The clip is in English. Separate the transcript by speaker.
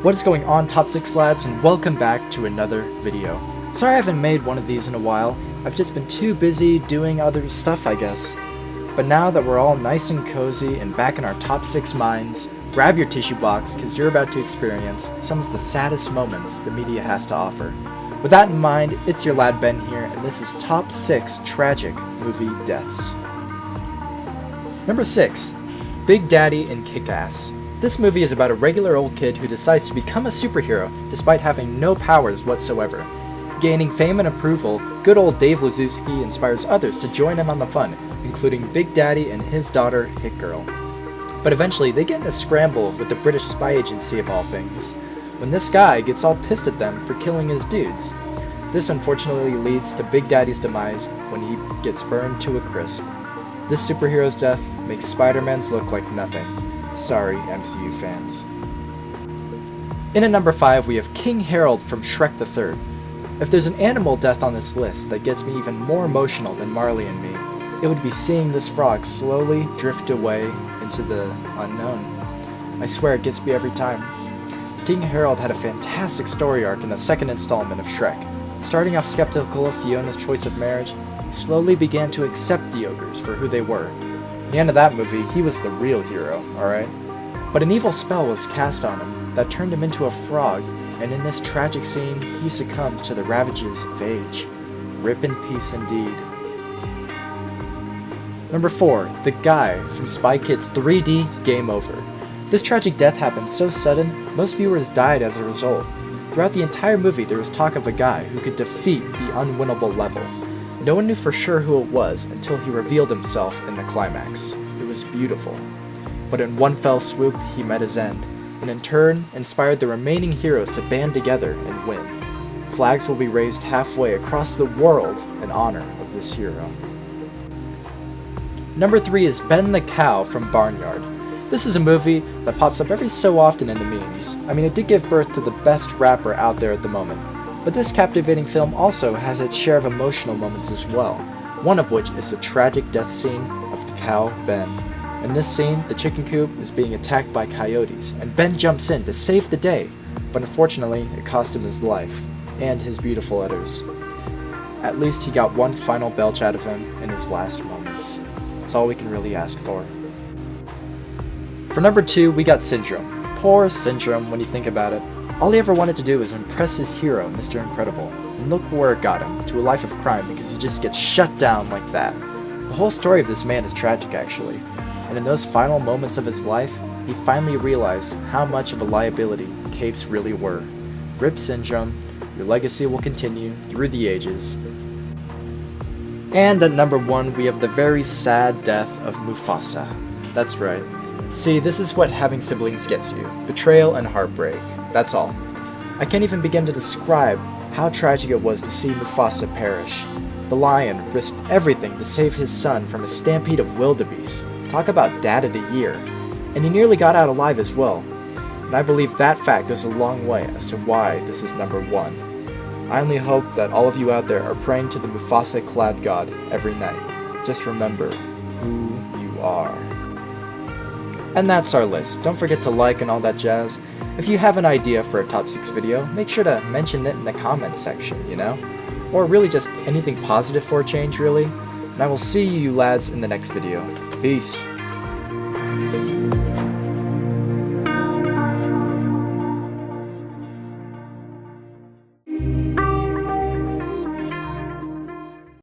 Speaker 1: What is going on, Top 6 lads, and welcome back to another video. Sorry I haven't made one of these in a while. I've just been too busy doing other stuff, I guess. But now that we're all nice and cozy and back in our top 6 minds, grab your tissue box because you're about to experience some of the saddest moments the media has to offer. With that in mind, it's your lad Ben here, and this is Top 6 Tragic Movie Deaths. Number 6. Big Daddy in Kick-Ass. This movie is about a regular old kid who decides to become a superhero despite having no powers whatsoever. Gaining fame and approval, good old Dave Lazuski inspires others to join in on the fun, including Big Daddy and his daughter, Hit Girl. But eventually, they get in a scramble with the British spy agency of all things, when this guy gets all pissed at them for killing his dudes. This unfortunately leads to Big Daddy's demise when he gets burned to a crisp. This superhero's death makes Spider-Man's look like nothing. Sorry, MCU fans. In at number 5, we have King Harold from Shrek the Third. If there's an animal death on this list that gets me even more emotional than Marley and me, it would be seeing this frog slowly drift away into the unknown. I swear it gets me every time. King Harold had a fantastic story arc in the second installment of Shrek. Starting off skeptical of Fiona's choice of marriage, he slowly began to accept the ogres for who they were. At the end of that movie, he was the real hero, alright? But an evil spell was cast on him that turned him into a frog, and in this tragic scene, he succumbed to the ravages of age. Rip in peace indeed. Number 4. The Guy from Spy Kids 3D Game Over. This tragic death happened so sudden, most viewers died as a result. Throughout the entire movie, there was talk of a guy who could defeat the unwinnable level. No one knew for sure who it was until he revealed himself in the climax. It was beautiful. But in one fell swoop, he met his end, and in turn, inspired the remaining heroes to band together and win. Flags will be raised halfway across the world in honor of this hero. Number 3 is Ben the Cow from Barnyard. This is a movie that pops up every so often in the memes. I mean, it did give birth to the best rapper out there at the moment. But this captivating film also has its share of emotional moments as well, one of which is the tragic death scene of the cow, Ben. In this scene, the chicken coop is being attacked by coyotes, and Ben jumps in to save the day, but unfortunately, it cost him his life, and his beautiful udders. At least he got one final belch out of him in his last moments. That's all we can really ask for. For number 2, we got Syndrome. Poor Syndrome when you think about it. All he ever wanted to do was impress his hero, Mr. Incredible, and look where it got him, to a life of crime because he just gets shut down like that. The whole story of this man is tragic actually, and in those final moments of his life, he finally realized how much of a liability capes really were. Rip Syndrome, your legacy will continue through the ages. And at number 1, we have the very sad death of Mufasa. That's right. See, this is what having siblings gets you. Betrayal and heartbreak. That's all. I can't even begin to describe how tragic it was to see Mufasa perish. The lion risked everything to save his son from a stampede of wildebeest. Talk about Dad of the Year. And he nearly got out alive as well. And I believe that fact goes a long way as to why this is number 1. I only hope that all of you out there are praying to the Mufasa-clad god every night. Just remember who you are. And that's our list. Don't forget to like and all that jazz. If you have an idea for a top 6 video, make sure to mention it in the comments section, you know? Or really just anything positive for a change, really. And I will see you lads in the next video. Peace.